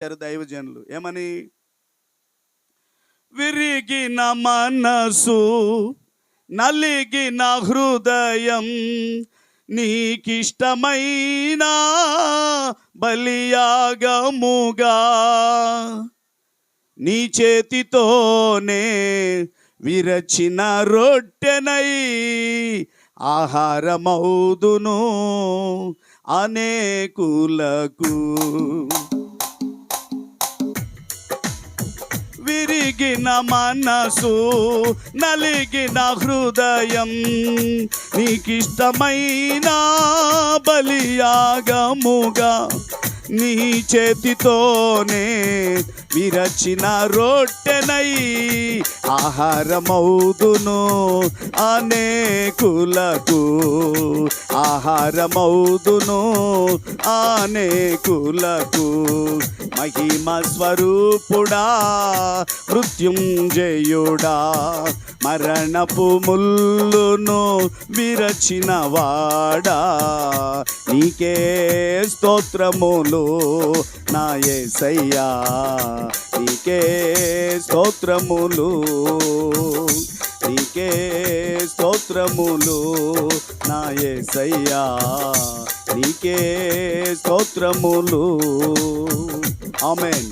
దైవజనులు ఏమని? విరిగిన మనసు నలిగిన హృదయం నీకిష్టమైన బలియాగముగా నీ చేతితోనే విరచిన రొట్టెనై ఆహారమౌదును అనేకులకు. విరిగిన మనసు నలిగిన హృదయం నీకిష్టమైన బలియాగముగా నీ చేతితోనే విరచిన రొట్టెనై ఆహారమౌదును అనేకులకు. ఆహారమౌదును అనేకులకు. మహిమ స్వరూపుడా మృత్యుంజయుడా మరణపు ముల్లును విరచిన వాడా నీకే స్తోత్రములు నా యేసయ్యా, నీకే స్తోత్రములు, నీకే స్తోత్రములు నా యేసయ్యా, నీకే స్తోత్రములు. ఆమేన్.